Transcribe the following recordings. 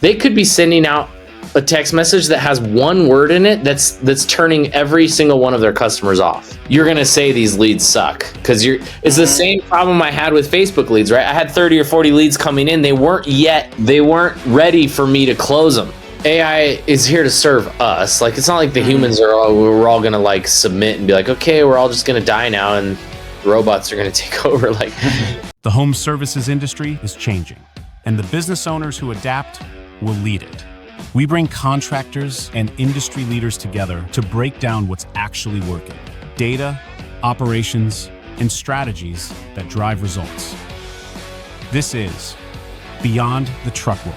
they could be sending out a text message that has one word in it that's turning every single one of their customers off. You're gonna say these leads suck because it's the same problem I had with Facebook leads, right? I had 30 or 40 leads coming in. They weren't ready for me to close them. AI is here to serve us. Like, it's not like the humans we're all gonna like submit and be like, okay, we're all just gonna die now and robots are gonna take over. Like, the home services industry is changing, and the business owners who adapt will lead it. We bring contractors and industry leaders together to break down what's actually working. Data, operations, and strategies that drive results. This is Beyond the Truck Roll.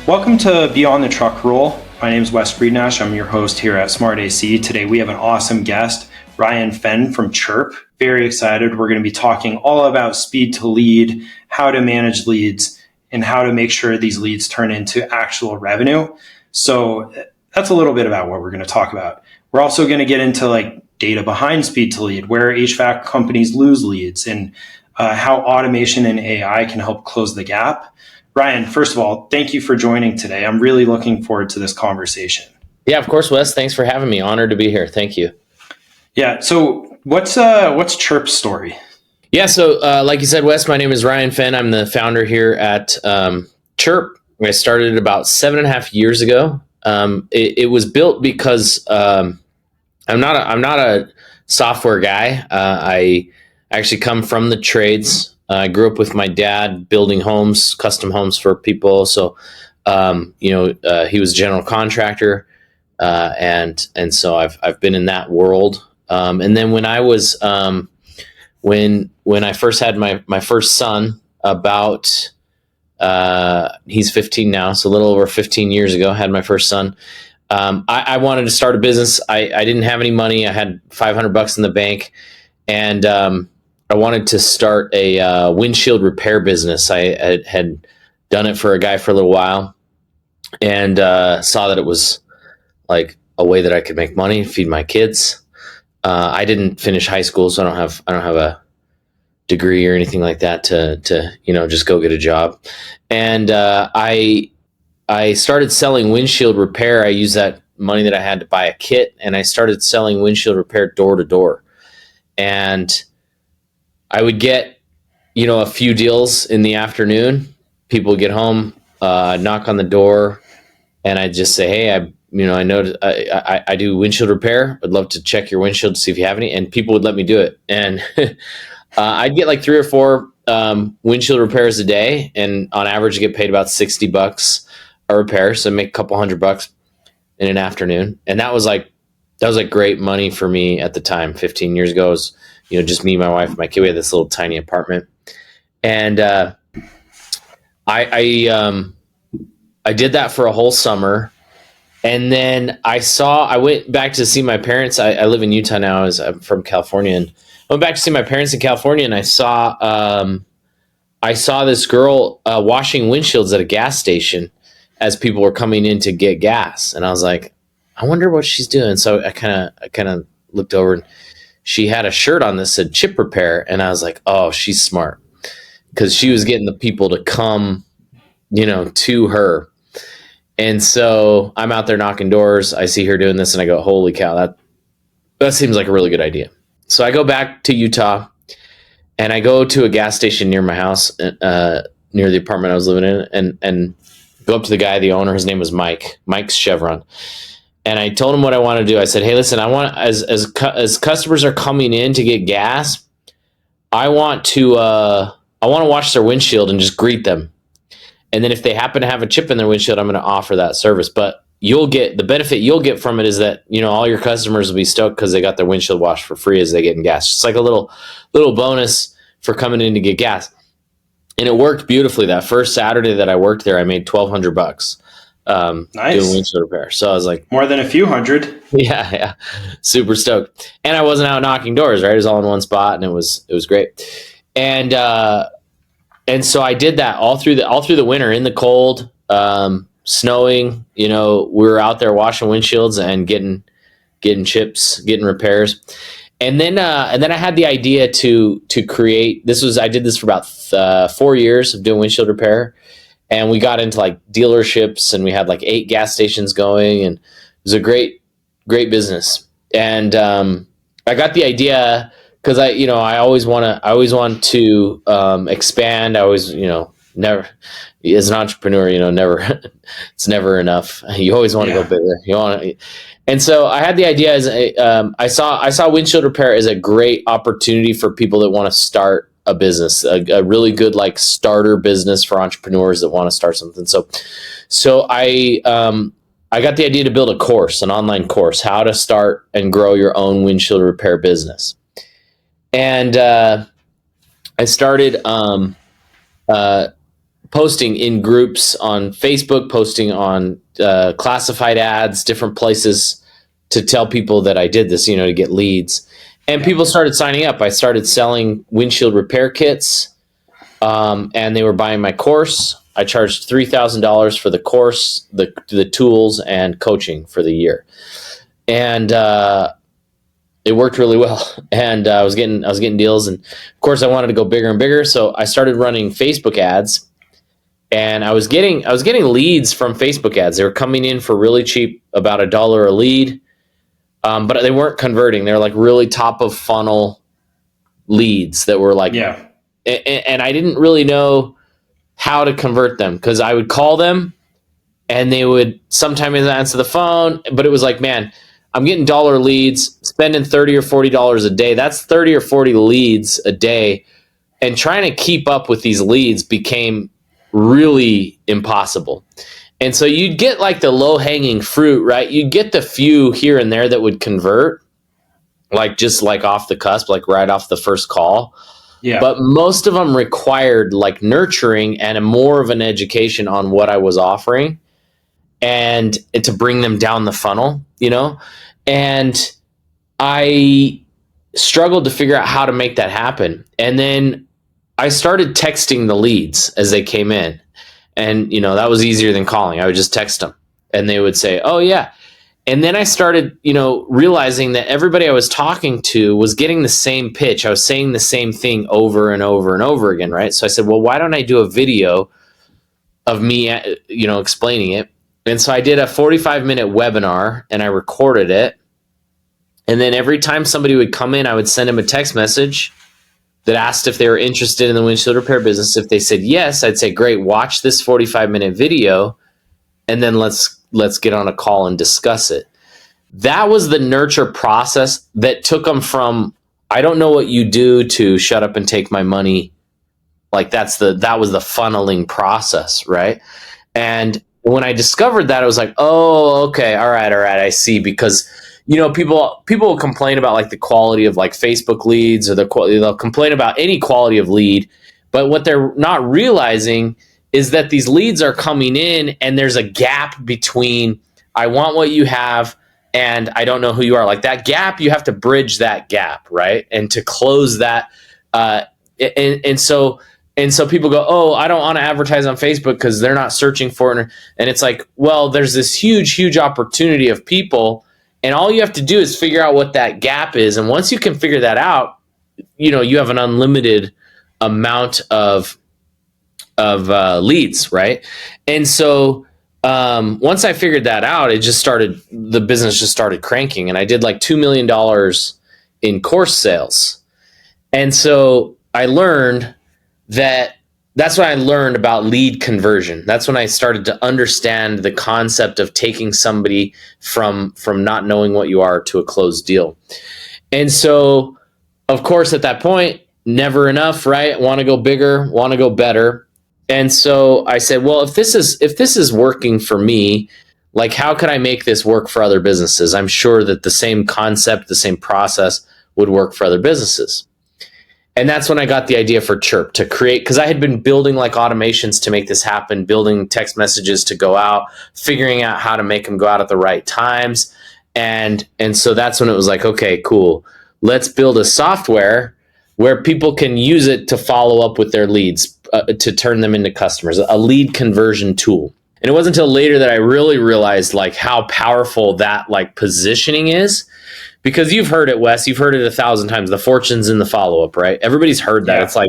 Welcome to Beyond the Truck Roll. My name is Wes Friednash. I'm your host here at SmartAC. Today we have an awesome guest, Ryan Fenn from Chiirp. Very excited. We're going to be talking all about speed to lead, how to manage leads, and how to make sure these leads turn into actual revenue. So that's a little bit about what we're going to talk about. We're also going to get into like data behind speed to lead, where HVAC companies lose leads, and how automation and AI can help close the gap. Ryan, first of all, thank you for joining today. I'm really looking forward to this conversation. yeah, of course, Wes. Thanks for having me. Honored to be here. Thank you. Yeah. So what's Chiirp's story? Yeah, so like you said, Wes, my name is Ryan Fenn. I'm the founder here at Chiirp. I started about 7.5 years ago. It was built because I'm not a software guy. I actually come from the trades. I grew up with my dad building homes, custom homes for people. So he was a general contractor, and so I've been in that world. And then when I was when I first had my first son, about he's 15 now, so a little over 15 years ago, had my first son. I wanted to start a business. I didn't have any money. I had $500 in the bank, and I wanted to start a windshield repair business. I had done it for a guy for a little while, and saw that it was like a way that I could make money, feed my kids. I didn't finish high school, so I don't have a degree or anything like that to just go get a job. And I started selling windshield repair. I used that money that I had to buy a kit, and I started selling windshield repair door to door. And I would get a few deals in the afternoon. People would get home, knock on the door, and I'd just say, hey, I know I do windshield repair. I'd love to check your windshield to see if you have any. And people would let me do it. And I'd get like 3 or 4 windshield repairs a day. And on average, I get paid about $60 a repair. So I make a couple $100 in an afternoon. And that was like great money for me at the time. 15 years ago, it was, just me, my wife, and my kid. We had this little tiny apartment. And I did that for a whole summer. And then I went back to see my parents. I live in Utah now. I'm from California, and I went back to see my parents in California, and I saw this girl washing windshields at a gas station as people were coming in to get gas. And I was like, I wonder what she's doing. So I kind of looked over, and she had a shirt on that said Chiirp Repair. And I was like, oh, she's smart, because she was getting the people to come, to her. And so I'm out there knocking doors. I see her doing this, and I go, holy cow, that seems like a really good idea. So I go back to Utah, and I go to a gas station near my house, near the apartment I was living in, and go up to the guy, the owner. His name was Mike's Chevron. And I told him what I want to do. I said, hey, listen, I want, as customers are coming in to get gas, I want to wash their windshield and just greet them. And then if they happen to have a chip in their windshield, I'm going to offer that service. But the benefit you'll get from it is that, all your customers will be stoked because they got their windshield washed for free as they get in gas. It's like a little bonus for coming in to get gas. And it worked beautifully. That first Saturday that I worked there, I made $1,200 Nice. doing windshield repair. So I was like, more than a few hundred. Yeah. Super stoked. And I wasn't out knocking doors, right? It was all in one spot, and it was great. And so I did that all through the winter, in the cold, snowing. We were out there washing windshields and getting chips, getting repairs. And then I had the idea to create. I did this for about 4 years of doing windshield repair, and we got into like dealerships, and we had like 8 gas stations going, and it was a great business. And I got the idea because I always want to expand. I always, never, as an entrepreneur, never, it's never enough. You always want to go bigger. And so I had the idea I saw windshield repair as a great opportunity for people that want to start a business, a really good like starter business for entrepreneurs that want to start something. So I got the idea to build an online course, how to start and grow your own windshield repair business. And I started posting in groups on Facebook, posting on classified ads, different places to tell people that I did this, to get leads. And people started signing up. I started selling windshield repair kits, and they were buying my course. I charged $3,000 for the course, the tools, and coaching for the year. And it worked really well. And I was getting deals. And of course, I wanted to go bigger and bigger. So I started running Facebook ads. And I was getting leads from Facebook ads. They were coming in for really cheap, about $1 a lead, but they weren't converting. They were like really top of funnel leads that were like, and I didn't really know how to convert them because I would call them, and they would sometimes answer the phone. But it was like, man, I'm getting dollar leads, spending $30 or $40 a day. That's 30 or 40 leads a day, and trying to keep up with these leads became really impossible. And so you'd get like the low hanging fruit, right? You'd get the few here and there that would convert, like just like off the cusp, like right off the first call. Yeah. But most of them required like nurturing and more of an education on what I was offering and to bring them down the funnel, and I struggled to figure out how to make that happen. And then I started texting the leads as they came in, and that was easier than calling. I would just text them, and they would say, "Oh yeah." And then I started, realizing that everybody I was talking to was getting the same pitch. I was saying the same thing over and over and over again, right? So I said, "Well, why don't I do a video of me, explaining it?" And so I did a 45-minute webinar, and I recorded it. And then every time somebody would come in, I would send them a text message that asked if they were interested in the windshield repair business. If they said yes, I'd say, great, watch this 45-minute video, and then let's get on a call and discuss it. That was the nurture process that took them from, I don't know what you do, to shut up and take my money. Like that was the funneling process, right? And when I discovered that, I was like, oh, okay, all right, I see. Because people will complain about like the quality of like Facebook leads, or they'll complain about any quality of lead, but what they're not realizing is that these leads are coming in, and there's a gap between I want what you have and I don't know who you are. Like that gap, you have to bridge that gap, right? And to close that, and so people go, oh, I don't want to advertise on Facebook because they're not searching for it. And it's like, well, there's this huge opportunity of people. And all you have to do is figure out what that gap is. And once you can figure that out, you have an unlimited amount of leads, right? And so once I figured that out, the business just started cranking. And I did like $2 million in course sales. And so I learned that's when I learned about lead conversion. That's when I started to understand the concept of taking somebody from not knowing what you are to a closed deal. And so, of course, at that point, never enough, right? Want to go bigger, want to go better. And so I said, well, if this is working for me, like how could I make this work for other businesses? I'm sure that the same concept, the same process would work for other businesses. And that's when I got the idea for Chiirp to create, because I had been building like automations to make this happen, building text messages to go out, figuring out how to make them go out at the right times. And so that's when it was like, okay, cool. Let's build a software where people can use it to follow up with their leads, to turn them into customers, a lead conversion tool. And it wasn't until later that I really realized like how powerful that like positioning is, because you've heard it, Wes. You've heard it 1,000 times. The fortune's in the follow-up, right? Everybody's heard that. Yeah.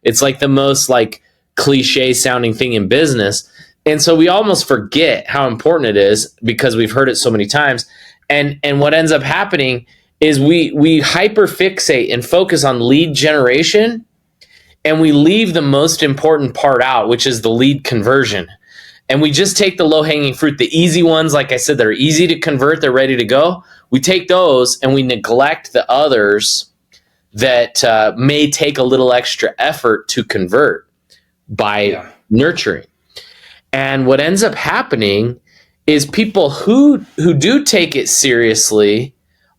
It's like the most like cliche sounding thing in business. And so we almost forget how important it is because we've heard it so many times. And what ends up happening is we hyper fixate and focus on lead generation, and we leave the most important part out, which is the lead conversion. And we just take the low-hanging fruit, the easy ones, like I said, that are easy to convert, they're ready to go. We take those and we neglect the others that may take a little extra effort to convert by nurturing. And what ends up happening is people who do take it seriously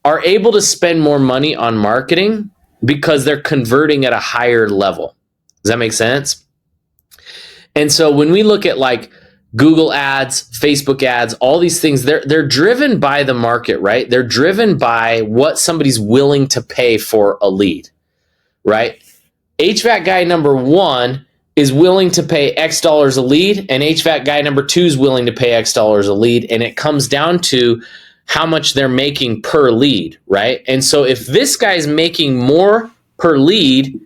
are able to spend more money on marketing because they're converting at a higher level. Does that make sense? And so when we look at like Google ads, Facebook ads, all these things, they're driven by the market, right? They're driven by what somebody's willing to pay for a lead, right? HVAC guy number 1 is willing to pay X dollars a lead, and HVAC guy number 2 is willing to pay X dollars a lead, and it comes down to how much they're making per lead, right? And so if this guy's making more per lead,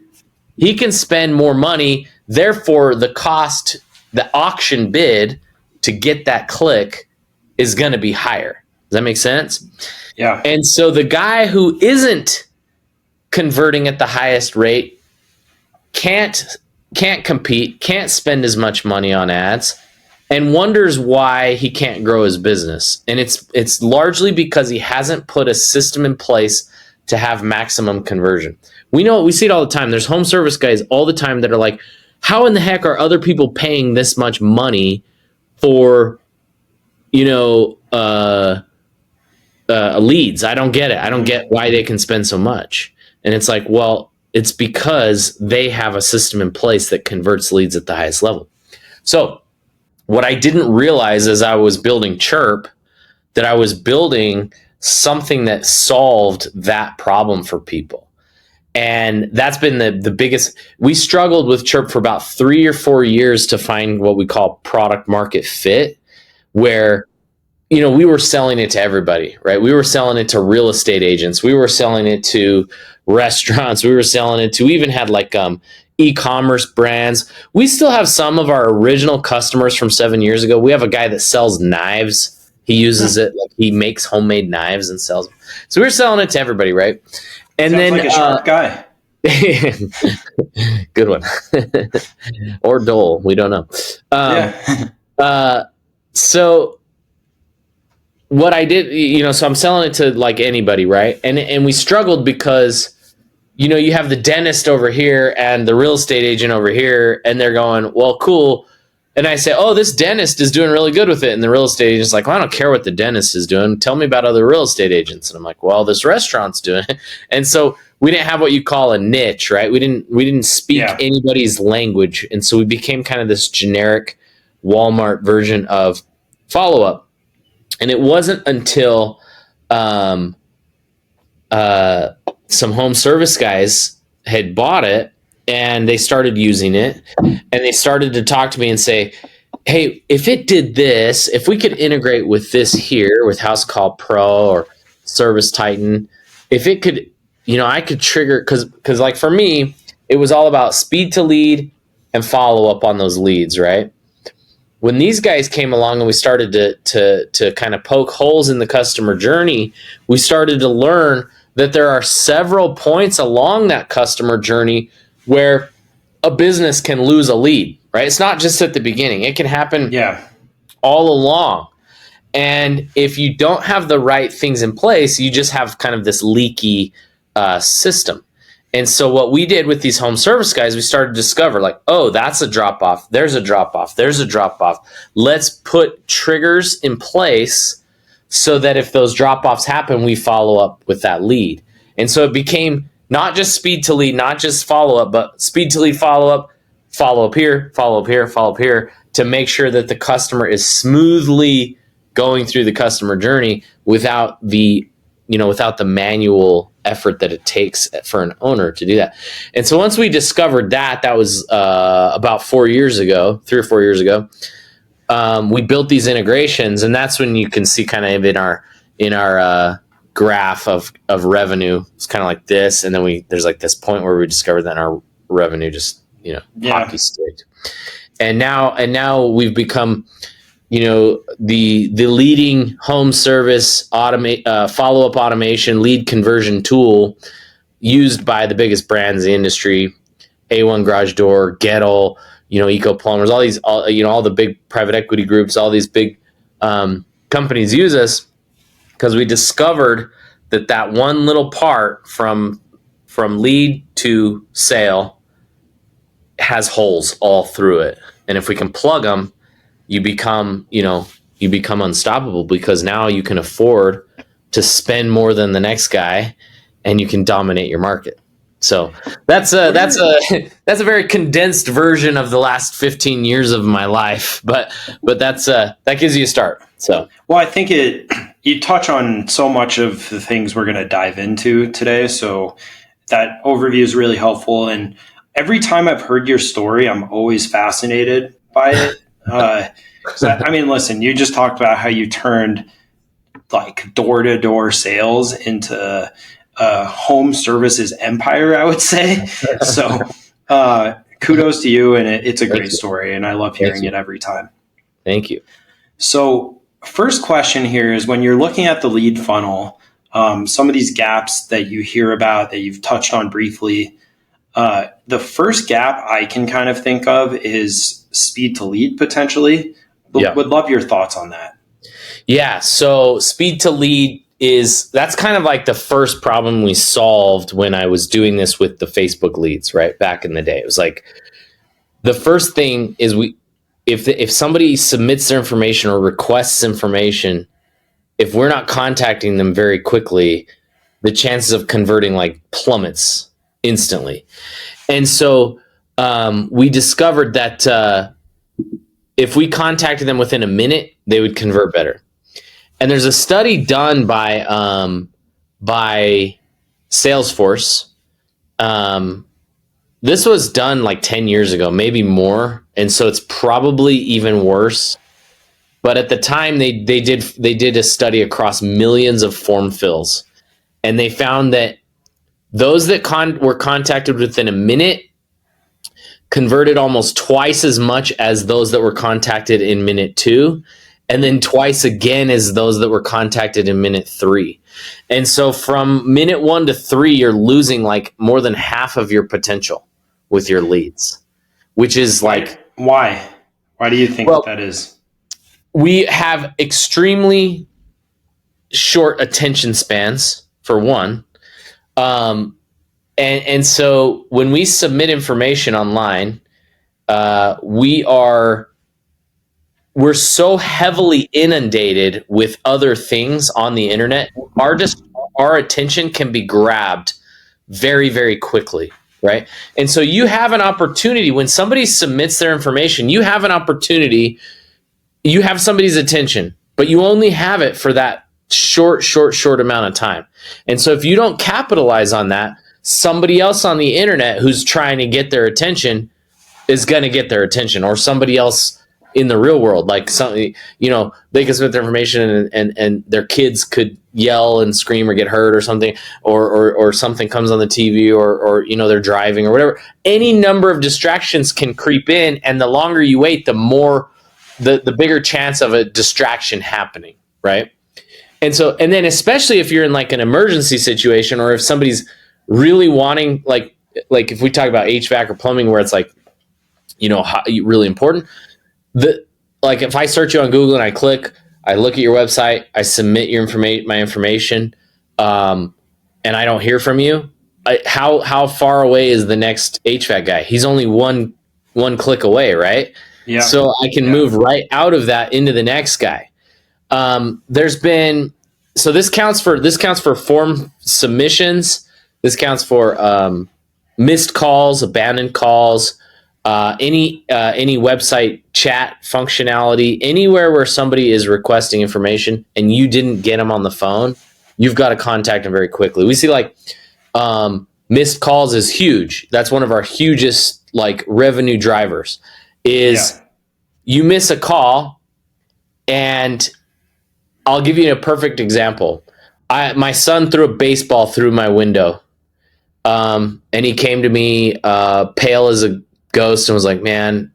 he can spend more money, therefore the cost, the auction bid to get that click is going to be higher. Does that make sense? Yeah. And so the guy who isn't converting at the highest rate can't compete, can't spend as much money on ads, and wonders why he can't grow his business. And it's largely because he hasn't put a system in place to have maximum conversion. We see it all the time. There's home service guys all the time that are like, how in the heck are other people paying this much money for, leads? I don't get it. I don't get why they can spend so much. And it's like, well, it's because they have a system in place that converts leads at the highest level. So what I didn't realize as I was building Chiirp, that I was building something that solved that problem for people. And that's been the biggest. We struggled with Chiirp for about 3 or 4 years to find what we call product market fit, where, we were selling it to everybody, right? We were selling it to real estate agents. We were selling it to restaurants. We were selling it to, we even had like e-commerce brands. We still have some of our original customers from 7 years ago. We have a guy that sells knives. He uses it, like he makes homemade knives and sells them. So we were selling it to everybody, right? And Sounds then like a sharp guy. Good one. Or Dole, we don't know. So what I did, so I'm selling it to like anybody, right? And we struggled because, you have the dentist over here and the real estate agent over here, and they're going, well, cool. And I say, oh, this dentist is doing really good with it. And the real estate agent's like, well, I don't care what the dentist is doing. Tell me about other real estate agents. And I'm like, well, this restaurant's doing it. And so we didn't have what you call a niche, right? We didn't speak anybody's language. And so we became kind of this generic Walmart version of follow-up. And it wasn't until some home service guys had bought it and they started using it, and they started to talk to me and say, hey, if it did this, if we could integrate with this here, with House Call Pro or Service Titan, if it could, I could trigger, because like for me, it was all about speed to lead and follow up on those leads, right? When these guys came along and we started to kind of poke holes in the customer journey, we started to learn that there are several points along that customer journey where a business can lose a lead, right? It's not just at the beginning. It can happen all along. And if you don't have the right things in place, you just have kind of this leaky system. And so what we did with these home service guys, we started to discover like, oh, that's a drop off. There's a drop off. There's a drop off. Let's put triggers in place so that if those drop offs happen, we follow up with that lead. And so it became not just speed to lead, not just follow up, but speed to lead, follow up here, follow up here, follow up here, to make sure that the customer is smoothly going through the customer journey without the manual effort that it takes for an owner to do that. And so once we discovered that was about 3 or 4 years ago, we built these integrations, and that's when you can see kind of in our graph of revenue. It's kind of like this, and then there's like this point where we discovered that our revenue just hockey sticked, and now we've become the leading home service follow-up automation lead conversion tool used by the biggest brands in the industry. A1 Garage Door, Gettle, Eco Plumbers, all the big private equity groups, all these big companies use us because we discovered that one little part from lead to sale has holes all through it. And if we can plug them, you become unstoppable, because now you can afford to spend more than the next guy and you can dominate your market. So that's a very condensed version of the last 15 years of my life, but that gives you a start. So, well, I think you touch on so much of the things we're going to dive into today. So that overview is really helpful. And every time I've heard your story, I'm always fascinated by it. Listen, you just talked about how you turned like door-to-door sales into home services empire, I would say. So kudos to you, and it's a great story, and I love hearing it every time. Thank you. So first question here is, when you're looking at the lead funnel, some of these gaps that you hear about that you've touched on briefly, the first gap I can kind of think of is speed to lead potentially. Would love your thoughts on that. Yeah. So speed to lead that's kind of like the first problem we solved when I was doing this with the Facebook leads, right? Back in the day, it was like, the first thing is if somebody submits their information or requests information, if we're not contacting them very quickly, the chances of converting like plummets instantly. And so we discovered that if we contacted them within a minute, they would convert better. And there's a study done by Salesforce. This was done like 10 years ago, maybe more. And so it's probably even worse. But at the time they did a study across millions of form fills. And they found that those that were contacted within a minute converted almost twice as much as those that were contacted in minute 2, and then twice again as those that were contacted in minute 3. And so from minute 1 to 3, you're losing like more than half of your potential with your leads, which is like... Why? Why do you think that is? We have extremely short attention spans, for one. And so when we submit information online, we're so heavily inundated with other things on the internet. Our attention can be grabbed very, very quickly, right? And so you have an opportunity when somebody submits their information, you have an opportunity, you have somebody's attention, but you only have it for that short amount of time. And so if you don't capitalize on that, somebody else on the internet who's trying to get their attention is going to get their attention, or somebody else in the real world, like something, they can submit their information and their kids could yell and scream or get hurt or something, or something comes on the TV or they're driving or whatever. Any number of distractions can creep in, and the longer you wait, the more the bigger chance of a distraction happening, right? And then especially if you're in like an emergency situation, or if somebody's really wanting, like if we talk about HVAC or plumbing, where it's like, really important. Like if I search you on Google and I look at your website, I submit my information, and I don't hear from you. How far away is the next HVAC guy? He's only one click away, right? Yeah. So I can move right out of that into the next guy. This counts for form submissions. This counts for missed calls, abandoned calls, any website chat functionality, anywhere where somebody is requesting information and you didn't get them on the phone, you've got to contact them very quickly. We see like missed calls is huge. That's one of our hugest like revenue drivers. You miss a call, and I'll give you a perfect example. my son threw a baseball through my window. And he came to me, pale as a ghost, and was like, "Man,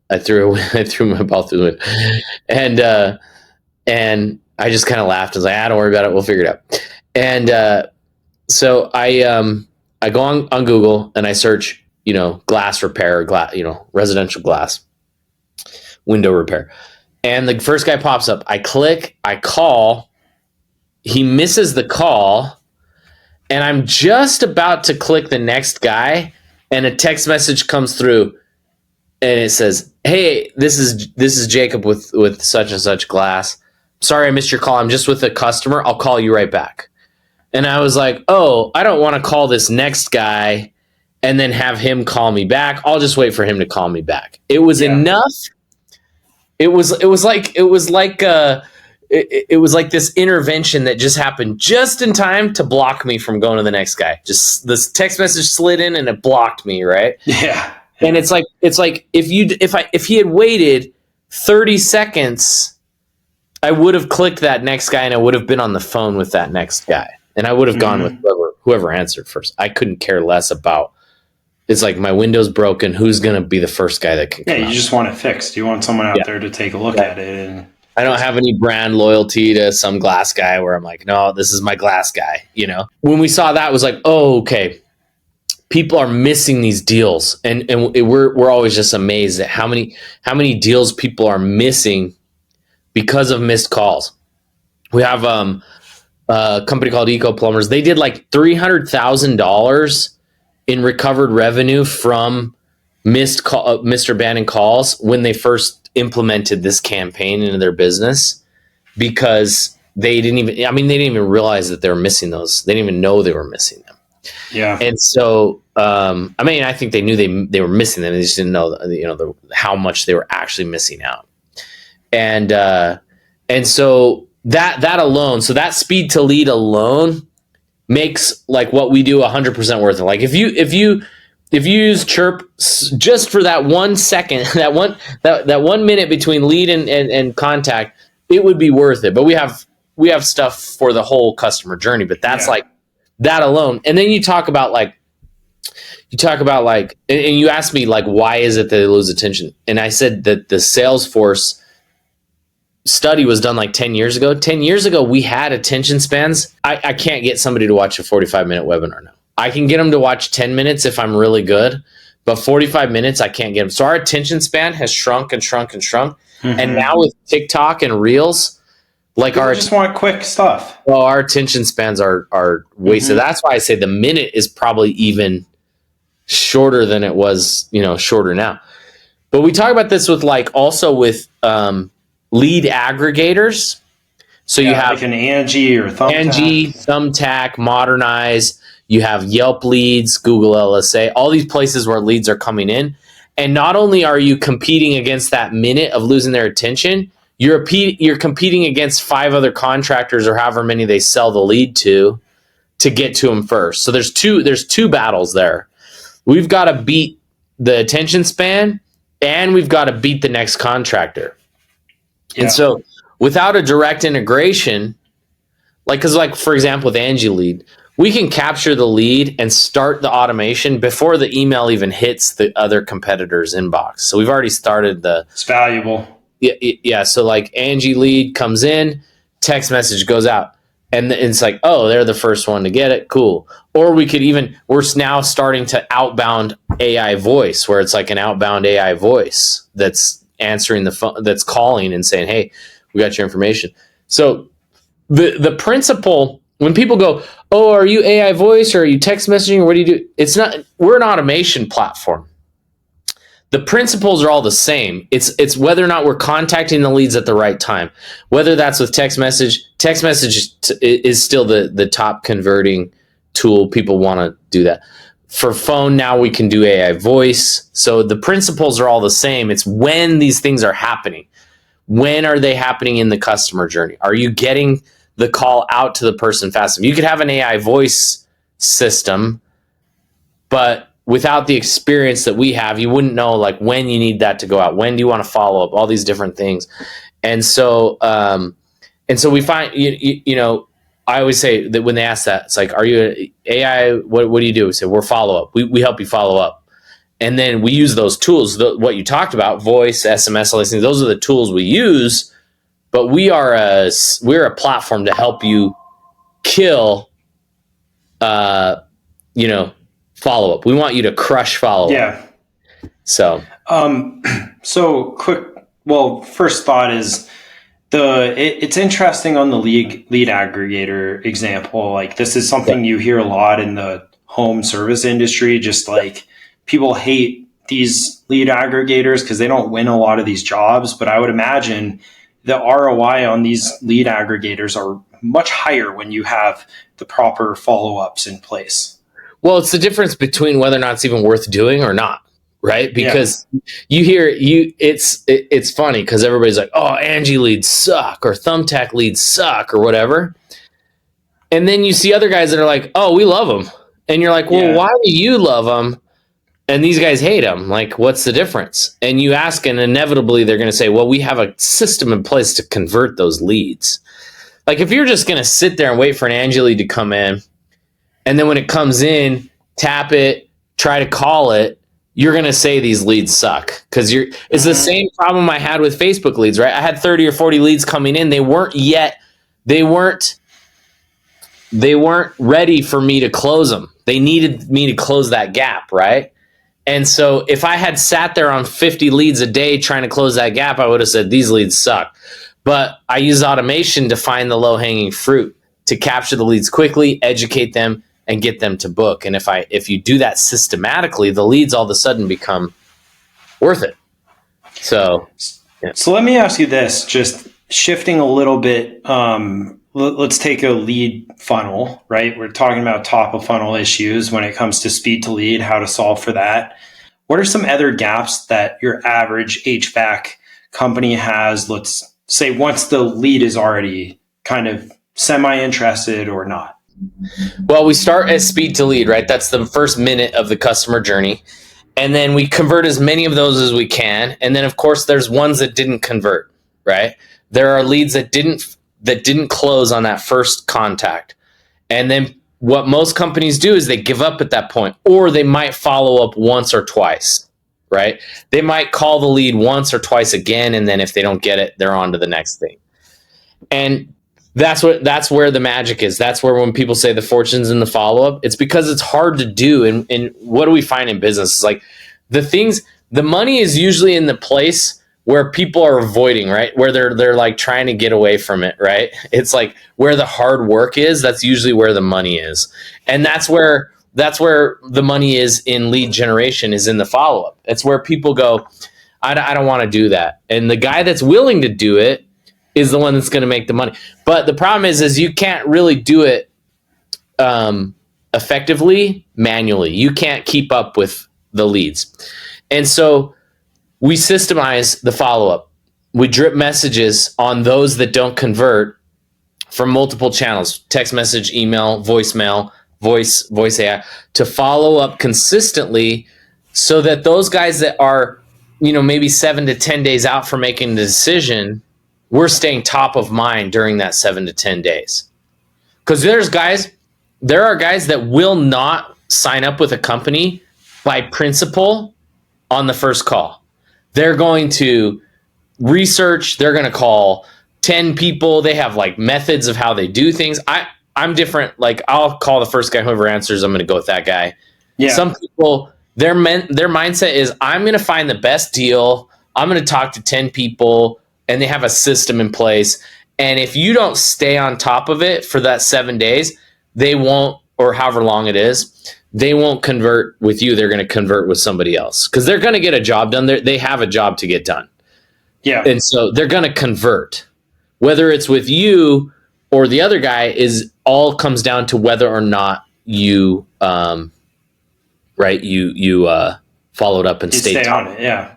I threw my ball through the window." And I just kind of laughed. I was like, "Don't worry about it. We'll figure it out." And so I go on Google and I search, glass repair, residential glass window repair. And the first guy pops up. I click, I call. He misses the call. And I'm just about to click the next guy, and a text message comes through, and it says, "Hey, this is Jacob with such and such glass. Sorry I missed your call. I'm just with a customer. I'll call you right back." And I was like, "Oh, I don't want to call this next guy and then have him call me back. I'll just wait for him to call me back." It was enough. It was like this intervention that just happened just in time to block me from going to the next guy. Just this text message slid in and it blocked me, right? Yeah. And it's like if he had waited 30 seconds, I would have clicked that next guy and I would have been on the phone with that next guy. And I would have gone with whoever answered first. I couldn't care less about. It's like, my window's broken. Who's going to be the first guy that can come out? Just want it fixed. You want someone out there to take a look at it. And I don't have any brand loyalty to some glass guy where I'm like, no, this is my glass guy. When we saw that, it was like, oh, okay. People are missing these deals, and we're always just amazed at how many deals people are missing because of missed calls. We have a company called Eco Plumbers. They did like $300,000 in recovered revenue from missed abandoned calls when they first implemented this campaign into their business, because they didn't even realize that they were missing those. They didn't even know they were missing them. Yeah. And so, I think they knew they were missing them. They just didn't know, how much they were actually missing out. And so that alone, so that speed to lead alone makes like what we do 100% worth it. Like if you use Chiirp just for that 1 second, that 1 minute between lead and contact, it would be worth it. But we have stuff for the whole customer journey, but that's like that alone. And then you talk about and you asked me like, why is it that they lose attention? And I said that the Salesforce study was done like 10 years ago. 10 years ago, we had attention spans. I can't get somebody to watch a 45-minute webinar now. I can get them to watch 10 minutes if I'm really good, but 45 minutes, I can't get them. So our attention span has shrunk and shrunk and shrunk. Mm-hmm. And now with TikTok and Reels, like people just want quick stuff. Well, our attention spans are wasted. Mm-hmm. That's why I say the minute is probably even shorter than it was, shorter now. But we talk about this with also with lead aggregators. So you have like an Angie or Thumbtack, Modernize. You have Yelp leads, Google LSA, all these places where leads are coming in. And not only are you competing against that minute of losing their attention, you're competing against 5 other contractors or however many they sell the lead to get to them first. So there's two battles there. We've got to beat the attention span, and we've got to beat the next contractor. Yeah. And so without a direct integration, because for example, with Angie Lead, we can capture the lead and start the automation before the email even hits the other competitor's inbox. So we've already started It's valuable. Yeah. So like Angie Lead comes in, text message goes out, and it's like, oh, they're the first one to get it. Cool. Or we're now starting to outbound AI voice, where it's like an outbound AI voice that's answering the phone, that's calling and saying, hey, we got your information. So the principle, when people go, oh, are you AI voice or are you text messaging or what do you do? It's not, we're an automation platform. The principles are all the same. It's whether or not we're contacting the leads at the right time, whether that's with text message. Text message is still the top converting tool. People want to do that. For phone, now we can do AI voice. So the principles are all the same. It's when these things are happening. When are they happening in the customer journey? Are you getting the call out to the person fast enough? You could have an AI voice system, but without the experience that we have, you wouldn't know when you need that to go out. When do you want to follow up? All these different things. And so we find, I always say that when they ask that, it's like, are you an AI? What do you do? We say, we're follow up. We help you follow up. And then we use those tools, what you talked about, voice, SMS, all these things. Those are the tools we use, but we're a platform to help you kill, follow up. We want you to crush follow up. Yeah. So, so quick. Well, first thought is it's interesting on the lead aggregator example. Like this is something you hear a lot in the home service industry. Just like people hate these lead aggregators because they don't win a lot of these jobs. But I would imagine the ROI on these lead aggregators are much higher when you have the proper follow-ups in place. Well, it's the difference between whether or not it's even worth doing or not. Right? Because it's funny because everybody's like, oh, Angie leads suck or Thumbtack leads suck or whatever. And then you see other guys that are like, oh, we love them. And you're like, well, why do you love them? And these guys hate them. Like, what's the difference? And you ask, and inevitably they're going to say, well, we have a system in place to convert those leads. Like, if you're just going to sit there and wait for an Angie lead to come in, and then when it comes in, tap it, try to call it, you're going to say these leads suck because it's the same problem I had with Facebook leads, right? I had 30 or 40 leads coming in. They weren't ready for me to close them. They needed me to close that gap, right? And so if I had sat there on 50 leads a day trying to close that gap, I would have said these leads suck. But I use automation to find the low-hanging fruit, to capture the leads quickly, educate them, and get them to book. And if you do that systematically, the leads all of a sudden become worth it. So let me ask you this, just shifting a little bit. Let's take a lead funnel, right? We're talking about top of funnel issues when it comes to speed to lead, how to solve for that. What are some other gaps that your average HVAC company has, let's say, once the lead is already kind of semi-interested or not? Well, we start at speed to lead, right? That's the first minute of the customer journey. And then we convert as many of those as we can. And then, of course, there's ones that didn't convert, right? There are leads that didn't close on that first contact. And then what most companies do is they give up at that point, or they might follow up once or twice, right? They might call the lead once or twice again. And then if they don't get it, they're on to the next thing. And that's where the magic is. That's where when people say the fortune's in the follow-up, it's because it's hard to do. And what do we find in business? It's like the money is usually in the place where people are avoiding, right? Where they're like trying to get away from it, right? It's like where the hard work is, that's usually where the money is. And that's where the money is in lead generation, is in the follow-up. It's where people go, I don't want to do that. And the guy that's willing to do it is the one that's going to make the money. But the problem is you can't really do it effectively manually. You can't keep up with the leads. And so we systemize the follow-up. We drip messages on those that don't convert from multiple channels: text message, email, voicemail, voice AI, to follow up consistently so that those guys that are, maybe 7 to 10 days out from making the decision, we're staying top of mind during that 7 to 10 days. Because there are guys that will not sign up with a company by principle on the first call. They're going to research, they're going to call 10 people. They have like methods of how they do things. I'm different. Like, I'll call the first guy, whoever answers, I'm going to go with that guy. Yeah. Some people, their mindset is, I'm going to find the best deal. I'm going to talk to 10 people. And they have a system in place. And if you don't stay on top of it for that 7 days, they won't, or however long it is, they won't convert with you. They're going to convert with somebody else because they're going to get a job done. They have a job to get done. Yeah. And so they're going to convert. Whether it's with you or the other guy all comes down to whether or not you, followed up and stayed on it. Yeah.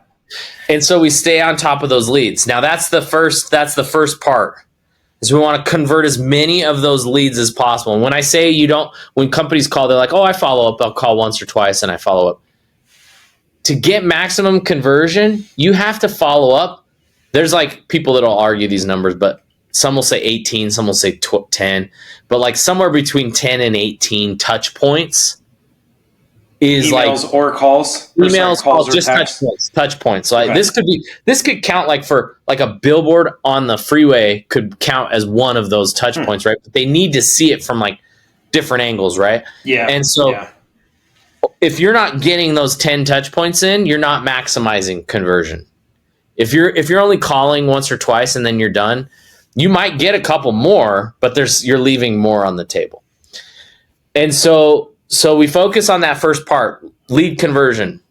And so we stay on top of those leads. Now that's the first part, is we want to convert as many of those leads as possible. And when I say when companies call, they're like, oh, I follow up. I'll call once or twice and I follow up. To get maximum conversion, you have to follow up. There's like people that'll argue these numbers, but some will say 18, some will say 10, but like somewhere between 10 and 18 touch points is emails like or calls. emails, calls, or just text. touch points. So Okay. this could count like for like a billboard on the freeway could count as one of those touch points, right? But they need to see it from like different angles, right? Yeah. And so if you're not getting those 10 touch points in, you're not maximizing conversion. If you're only calling once or twice and then you're done, you might get a couple more, but you're leaving more on the table. And so we focus on that first part, lead conversion.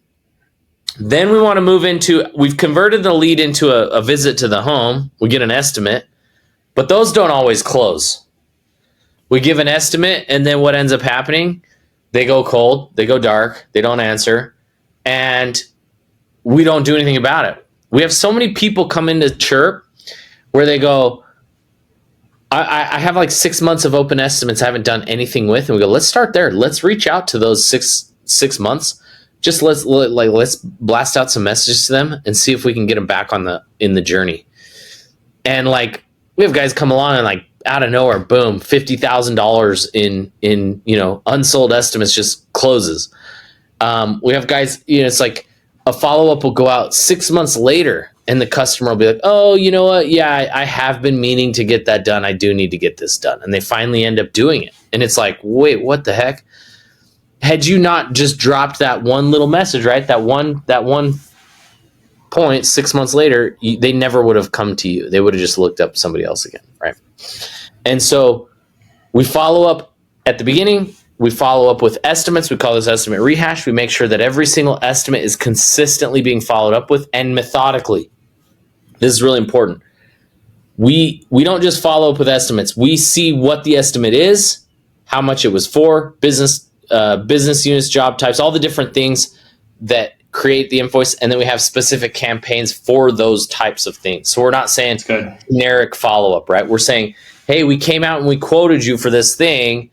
Then we want to move into, we've converted the lead into a visit to the home. We get an estimate, but those don't always close. We give an estimate, and then what ends up happening? They go cold, they go dark, they don't answer, and we don't do anything about it. We have so many people come into Chiirp where they go, I have like 6 months of open estimates I haven't done anything with. And we go, let's start there. Let's reach out to those six months. Just let's blast out some messages to them and see if we can get them back in the journey. And like, we have guys come along and like out of nowhere, boom, $50,000 in unsold estimates just closes. We have guys, it's like a follow-up will go out 6 months later. And the customer will be like, oh, you know what? Yeah, I have been meaning to get that done. I do need to get this done. And they finally end up doing it. And it's like, wait, what the heck? Had you not just dropped that one little message, right? That one point 6 months later, they never would have come to you. They would have just looked up somebody else again, right? And so we follow up at the beginning. We follow up with estimates. We call this estimate rehash. We make sure that every single estimate is consistently being followed up with and methodically. This is really important. We don't just follow up with estimates. We see what the estimate is, how much it was for, business units, job types, all the different things that create the invoice, and then we have specific campaigns for those types of things. So we're not saying generic follow-up, right? We're saying, hey, we came out and we quoted you for this thing.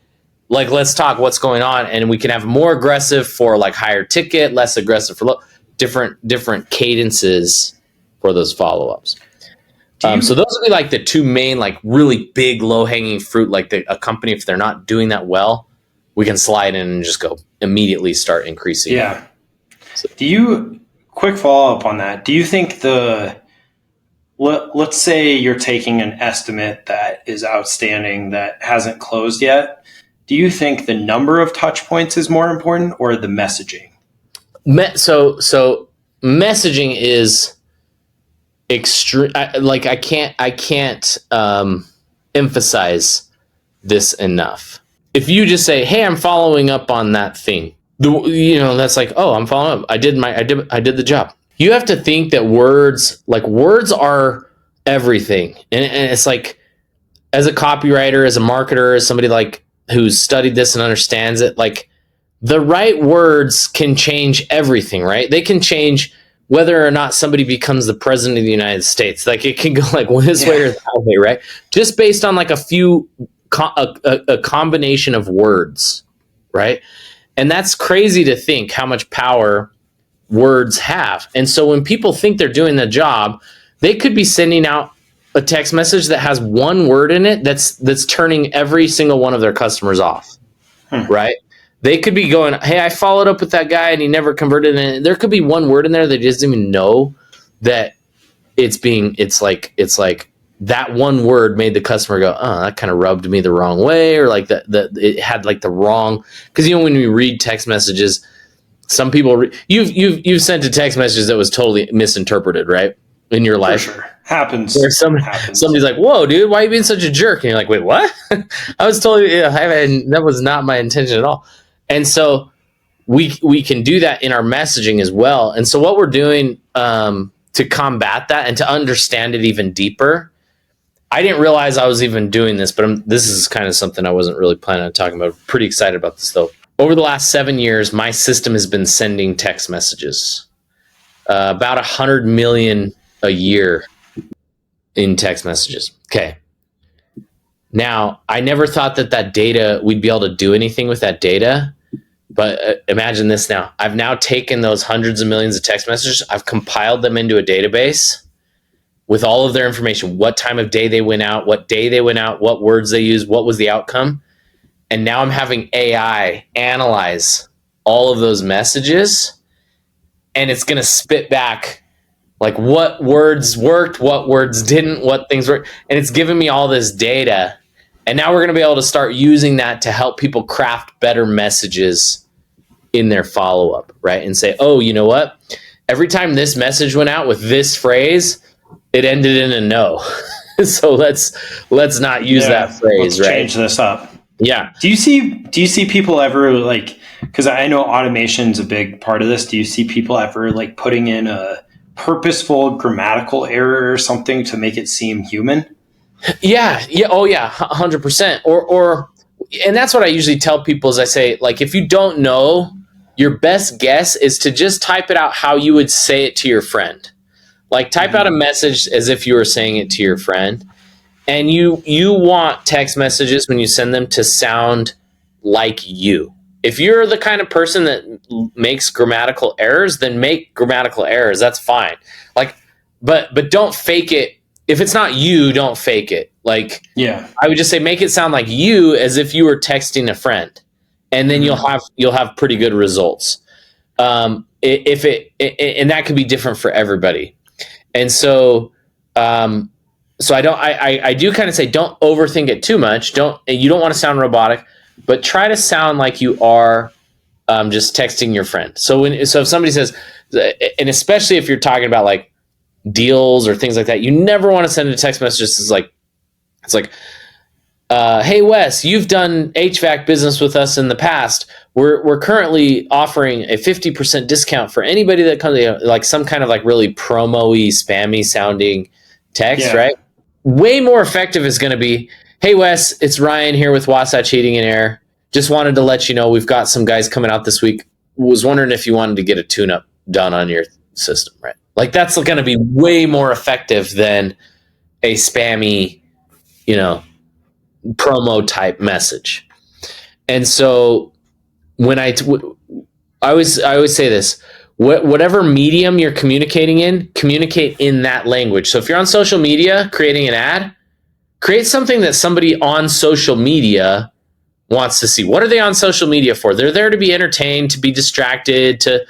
Like, let's talk what's going on, and we can have more aggressive for like higher ticket, less aggressive for low, different cadences for those follow-ups. So those would be like the two main, like really big low-hanging fruit. Like a company, if they're not doing that well, we can slide in and just go immediately start increasing. Yeah. So. Quick follow-up on that. Do you think let's say you're taking an estimate that is outstanding that hasn't closed yet. Do you think the number of touch points is more important or the messaging? So messaging is extreme. I can't emphasize this enough. If you just say, "Hey, I'm following up on that thing," that's like, "Oh, I'm following up. I did the job." You have to think that words are everything, and it's like, as a copywriter, as a marketer, as somebody like who's studied this and understands it, like the right words can change everything, right? They can change whether or not somebody becomes the president of the United States. Like it can go like this way or that way, right? Just based on like a combination of words, right? And that's crazy to think how much power words have. And so when people think they're doing the job, they could be sending out a text message that has one word in it that's turning every single one of their customers off, right? They could be going, "Hey, I followed up with that guy and he never converted." And there could be one word in there they just didn't even know that it's like that one word made the customer go, "Oh, that kind of rubbed me the wrong way," or like that it had like the wrong, because when we read text messages, some people you've sent a text message that was totally misinterpreted, right? In your life. For sure. Happens. Where somebody's like, "Whoa, dude, why are you being such a jerk?" And you're like, "Wait, what?" I was totally, that was not my intention at all. And so we can do that in our messaging as well. And so what we're doing to combat that and to understand it even deeper, I didn't realize I was even doing this, but this is kind of something I wasn't really planning on talking about. I'm pretty excited about this though. Over the last 7 years, my system has been sending text messages, about 100 million a year in text messages. Okay. Now, I never thought that data, we'd be able to do anything with that data. But imagine this now. I've now taken those hundreds of millions of text messages, I've compiled them into a database with all of their information, what time of day they went out, what day they went out, what words they used, what was the outcome. And now I'm having AI analyze all of those messages, and it's going to spit back like what words worked, what words didn't, what things worked. And it's giving me all this data. And now we're going to be able to start using that to help people craft better messages in their follow-up, right? And say, oh, you know what? Every time this message went out with this phrase, it ended in a no. So let's not use that phrase, let's right? Change this up. Yeah. Do you see people ever like, because I know automation's a big part of this. Do you see people ever like putting in a purposeful grammatical error or something to make it seem human? Yeah. Oh yeah. 100%. And that's what I usually tell people is I say, like, if you don't know, your best guess is to just type it out how you would say it to your friend. Like type out a message as if you were saying it to your friend. And you want text messages when you send them to sound like you. If you're the kind of person that makes grammatical errors, then make grammatical errors. That's fine. Like, but don't fake it. If it's not you, don't fake it. Like, yeah, I would just say make it sound like you as if you were texting a friend, and then you'll have pretty good results. And that could be different for everybody. And so, I do kind of say don't overthink it too much. You don't want to sound robotic, but try to sound like you are just texting your friend. So if somebody says, and especially if you're talking about like deals or things like that, you never want to send a text message. It's like, hey Wes, you've done HVAC business with us in the past. We're currently offering a 50% discount for anybody that comes, like some kind of like really promo-y, spammy sounding text, right? Way more effective is going to be, hey Wes, it's Ryan here with Wasatch Heating and Air. Just wanted to let you know we've got some guys coming out this week. Was wondering if you wanted to get a tune-up done on your system, right? Like that's going to be way more effective than a spammy, promo type message. And so when I always say this, whatever medium you're communicating in, communicate in that language. So if you're on social media creating an ad, create something that somebody on social media wants to see. What are they on social media for? They're there to be entertained, to be distracted, to,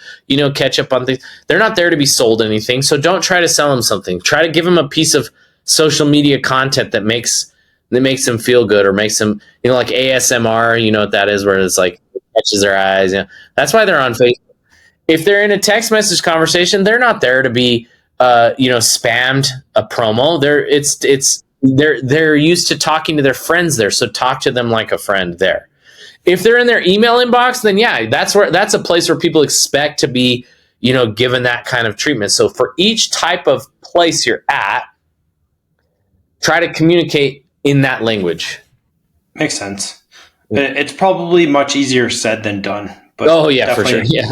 catch up on things. They're not there to be sold anything. So don't try to sell them something. Try to give them a piece of social media content that makes them feel good, or makes them, like ASMR, you know what that is, where it's like catches their eyes. That's why they're on Facebook. If they're in a text message conversation, they're not there to be, spammed a promo. They're used to talking to their friends there, so talk to them like a friend there. If they're in their email inbox, then that's a place where people expect to be, given that kind of treatment. So for each type of place you're at, try to communicate in that language. Makes sense. It's probably much easier said than done. But for sure. Yeah.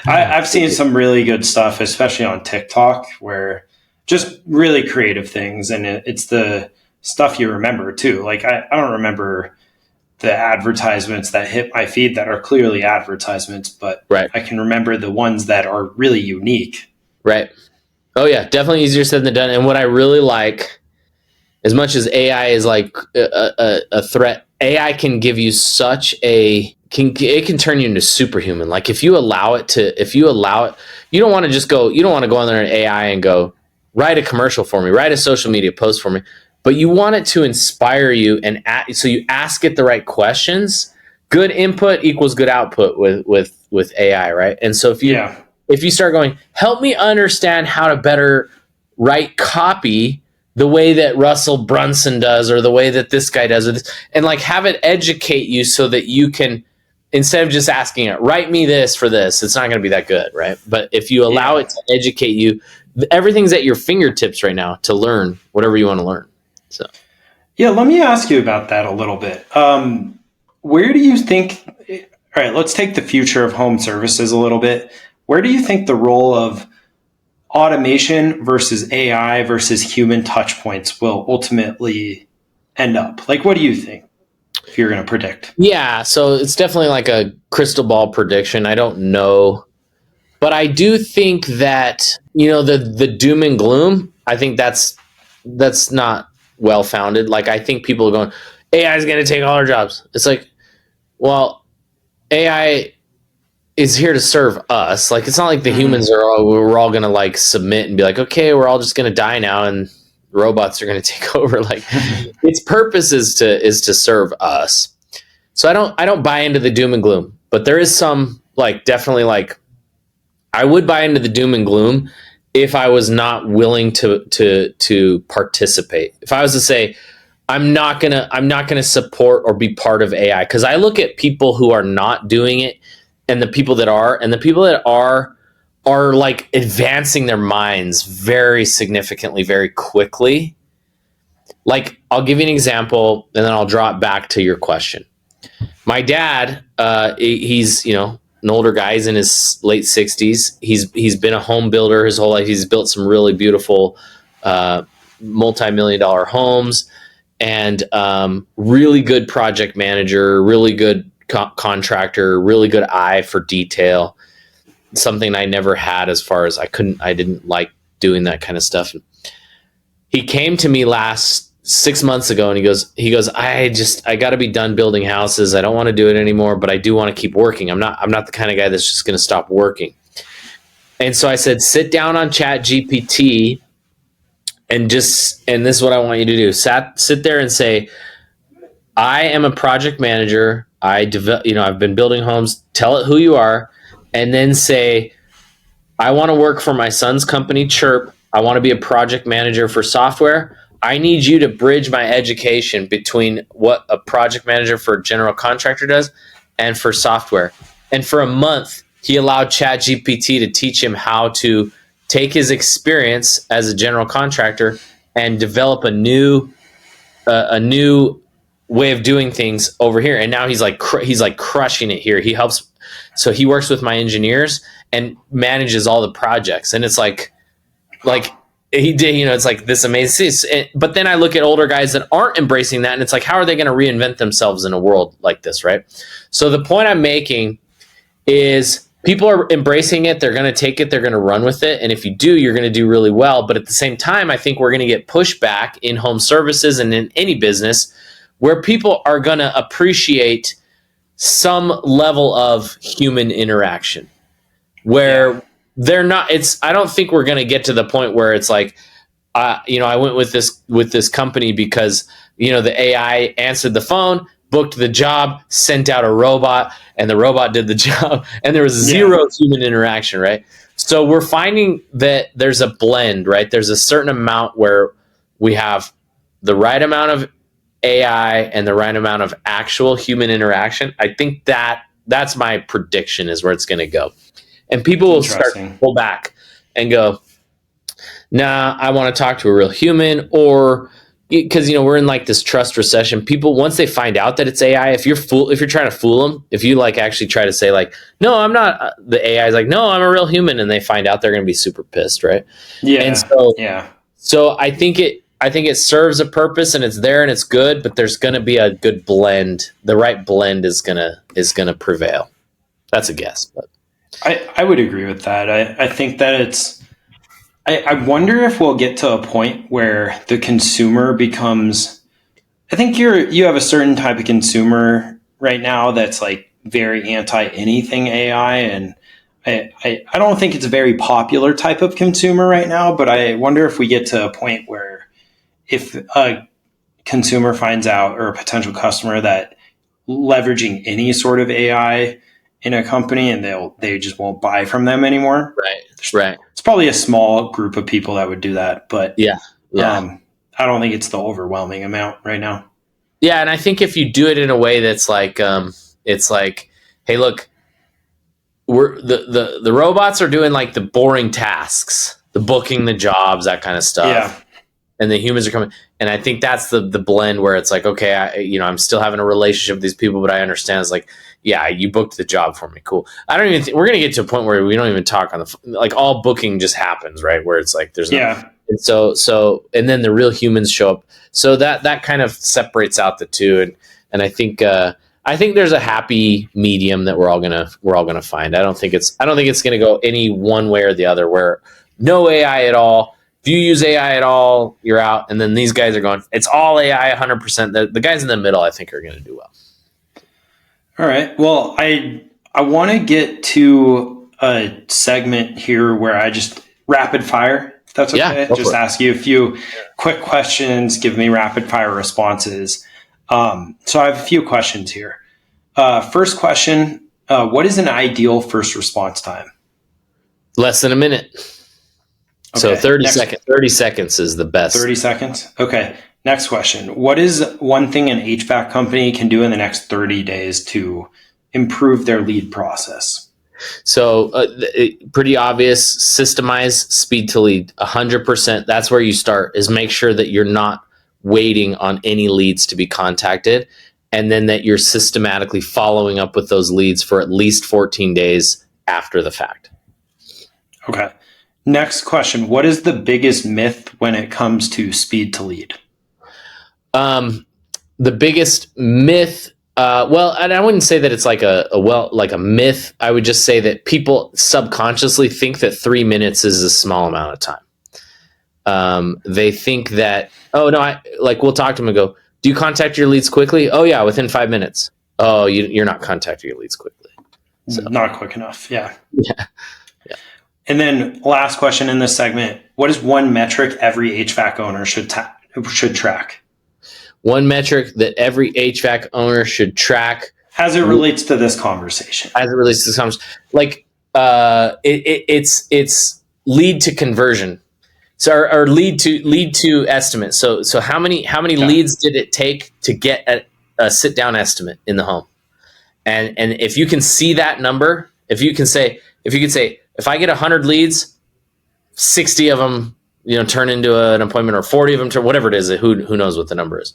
I've seen some really good stuff, especially on TikTok, where just really creative things. And it's the stuff you remember too. Like I don't remember the advertisements that hit my feed that are clearly advertisements, but I can remember the ones that are really unique. Right. Oh yeah. Definitely easier said than done. And what I really like, as much as AI is like a threat, AI can give you it can turn you into superhuman. Like if you allow it, you don't want to go on there in AI and go, write a commercial for me, write a social media post for me, but you want it to inspire you. And so you ask it the right questions. Good input equals good output with AI. Right. And so if you start going, help me understand how to better write copy the way that Russell Brunson does, or the way that this guy does it, and like have it educate you so that you can, instead of just asking it, write me this for this, it's not going to be that good, right? But if you allow it to educate you, everything's at your fingertips right now to learn whatever you want to learn. So, let me ask you about that a little bit. Where do you think, all right, let's take the future of home services a little bit. Where do you think the role of automation versus AI versus human touch points will ultimately end up? Like, what do you think, if you're going to predict? Yeah, so it's definitely like a crystal ball prediction. I don't know. But I do think that, the doom and gloom, I think that's not well founded. Like, I think people are going, AI is going to take all our jobs. It's like, well, AI is here to serve us. Like, it's not like the humans we're all going to like submit and be like, okay, we're all just going to die now and robots are going to take over. Like, its purpose is to serve us. So I don't buy into the doom and gloom, but there is some, like, definitely, like, I would buy into the doom and gloom if I was not willing to participate. If I was to say, I'm not gonna support or be part of AI, because I look at people who are not doing it and the people that are like advancing their minds very significantly, very quickly. Like, I'll give you an example and then I'll draw it back to your question. My dad, he's, an older guy. He's in his late 60s. He's been a home builder his whole life. He's built some really beautiful multi-million-dollar homes, and really good project manager, really good contractor, really good eye for detail. Something I never had, as far as I didn't like doing that kind of stuff. He came to me 6 months ago and he goes, I got to be done building houses. I don't want to do it anymore, but I do want to keep working. I'm not the kind of guy that's just going to stop working. And so I said, sit down on Chat GPT and this is what I want you to do. Sit there and say, I am a project manager. I've been building homes. Tell it who you are, and then say, I want to work for my son's company, Chiirp. I want to be a project manager for software. I need you to bridge my education between what a project manager for a general contractor does and for software. And for a month, he allowed ChatGPT to teach him how to take his experience as a general contractor and develop a new way of doing things over here. And now he's like crushing it here. He helps. So he works with my engineers and manages all the projects. And it's like he did, it's like this amazing. But then I look at older guys that aren't embracing that, and it's like, how are they going to reinvent themselves in a world like this, right? So the point I'm making is, people are embracing it. They're going to take it. They're going to run with it. And if you do, you're going to do really well. But at the same time, I think we're going to get pushback in home services and in any business where people are going to appreciate some level of human interaction where they're not, I don't think we're going to get to the point where it's like, I went with this company because, the AI answered the phone, booked the job, sent out a robot, and the robot did the job, and there was zero human interaction, right? So we're finding that there's a blend, right? There's a certain amount where we have the right amount of AI and the right amount of actual human interaction. I think that's my prediction, is where it's going to go. And people will start to pull back and go, nah, I want to talk to a real human. Or because, we're in like this trust recession. People, once they find out that it's AI, if you're trying to fool them, if you like actually try to say like, no, I'm not, the AI is like, no, I'm a real human, and they find out, they're going to be super pissed, right? Yeah. And so I think it serves a purpose, and it's there and it's good, but there's going to be a good blend. The right blend is going to prevail. That's a guess, but I would agree with that. I think that I wonder if we'll get to a point where the consumer becomes, I think you have a certain type of consumer right now that's like very anti anything AI. And I don't think it's a very popular type of consumer right now, but I wonder if we get to a point where if a consumer finds out, or a potential customer, that leveraging any sort of AI in a company, and they just won't buy from them anymore. Right. It's probably a small group of people that would do that, but I don't think it's the overwhelming amount right now. Yeah, and I think if you do it in a way that's like, it's like, hey, look, we're the robots are doing like the boring tasks, the booking, the jobs, that kind of stuff. Yeah. And the humans are coming. And I think that's the blend where it's like, okay, I'm still having a relationship with these people, but I understand it's like, yeah, you booked the job for me. Cool. I don't even think we're going to get to a point where we don't even talk on the like, all booking just happens, right? Where it's like, there's no, and so, and then the real humans show up. So that kind of separates out the two. And I think there's a happy medium that we're all going to find. I don't think it's going to go any one way or the other, where no AI at all. If you use AI at all, you're out. And then these guys are going, it's all AI 100%. The guys in the middle, I think, are going to do well. All right. Well, I want to get to a segment here where I just rapid fire, if that's okay. Yeah, just ask you a few quick questions, give me rapid fire responses. So I have a few questions here. First question, what is an ideal first response time? Less than a minute. Okay. So 30 seconds. 30 seconds is the best. 30 seconds? Okay. Next question. What is one thing an HVAC company can do in the next 30 days to improve their lead process? So pretty obvious, systemize speed to lead 100%. That's where you start, is make sure that you're not waiting on any leads to be contacted, and then that you're systematically following up with those leads for at least 14 days after the fact. Okay. Next question. What is the biggest myth when it comes to speed to lead? The biggest myth, well, and I wouldn't say that it's like a myth. I would just say that people subconsciously think that 3 minutes is a small amount of time. They think that, oh no, we'll talk to them and go, do you contact your leads quickly? Oh yeah, within 5 minutes. Oh, you're not contacting your leads quickly. So. Not quick enough. Yeah. Yeah. And then last question in this segment, what is one metric every HVAC owner should track? One metric that every HVAC owner should track as it relates to this conversation. It's lead to conversion. So our lead to estimate. So how many leads did it take to get a sit down estimate in the home? And if you can see that number, if you could say, if I get 100 leads, 60 of them, turn into an appointment, or 40 of them turn, whatever it is, who knows what the number is.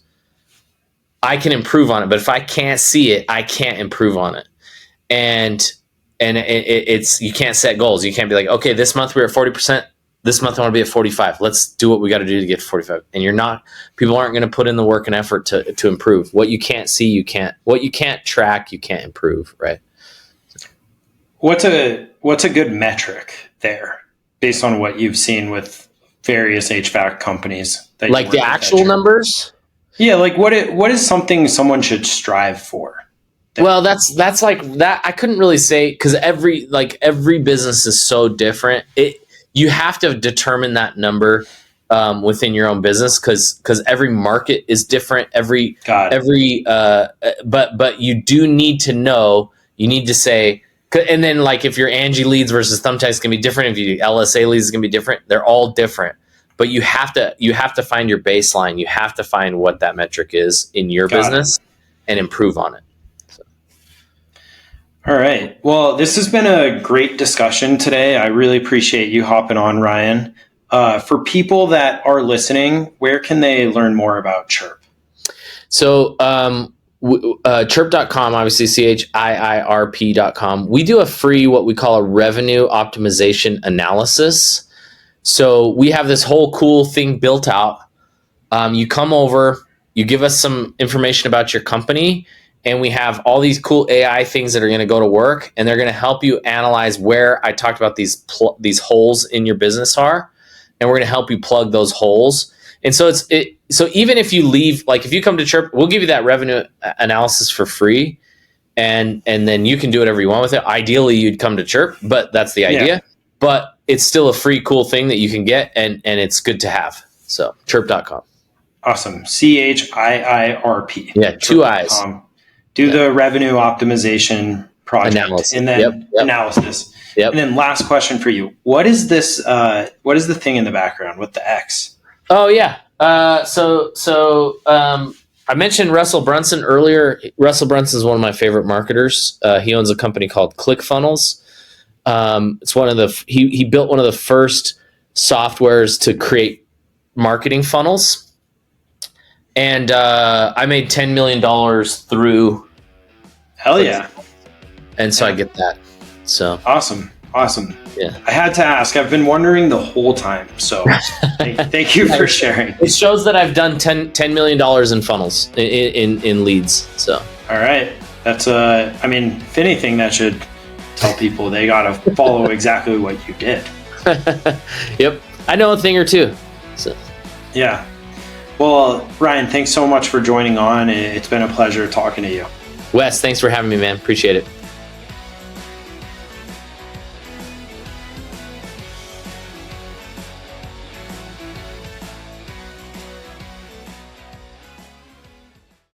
I can improve on it, but if I can't see it, I can't improve on it. And it's, you can't set goals. You can't be like, okay, this month we're at 40%. This month I want to be at 45. Let's do what we got to do to get to 45. And people aren't going to put in the work and effort to improve. What you can't see, what you can't track, you can't improve, right? What's a good metric there based on what you've seen with various HVAC companies? Like the actual numbers? Yeah, like what is something someone should strive for? Well, that's like that. I couldn't really say, because every business is so different. You have to determine that number within your own business, because every market is different. But you do need to know. You need to say. And then, like, if your Angie leads versus Thumbtacks can be different. If you do LSA leads, can be different. They're all different. But you have to find your baseline. You have to find what that metric is in your business and improve on it. So. All right. Well, this has been a great discussion today. I really appreciate you hopping on, Ryan. For people that are listening, where can they learn more about Chiirp? So, Chiirp.com, obviously CHIIRP.com. We do a free, what we call a revenue optimization analysis. So we have this whole cool thing built out. You come over, you give us some information about your company, and we have all these cool AI things that are going to go to work, and they're going to help you analyze where I talked about these holes in your business are, and we're going to help you plug those holes. And so so even if you leave, like if you come to Chiirp, we'll give you that revenue analysis for free, and then you can do whatever you want with it. Ideally, you'd come to Chiirp, but that's the idea. Yeah. But it's still a free, cool thing that you can get, and it's good to have. So Chiirp.com. Awesome. CHIIRP. Yeah, two I's. Do the revenue optimization project analysis. And then analysis. Yep. And then last question for you. What is this? What is the thing in the background with the X? Oh yeah. So I mentioned Russell Brunson earlier. Russell Brunson is one of my favorite marketers. He owns a company called ClickFunnels. It's one of he built one of the first softwares to create marketing funnels. And I made $10 million through. Hell yeah. And so I get that. So awesome. Yeah. I had to ask. I've been wondering the whole time. So thank you for sharing. It shows that I've done $10 million in funnels in leads. So all right. That's if anything, that should tell people they got to follow exactly what you did. Yep. I know a thing or two. So Yeah. Well, Ryan, thanks so much for joining on. It's been a pleasure talking to you. Wes, thanks for having me, man. Appreciate it.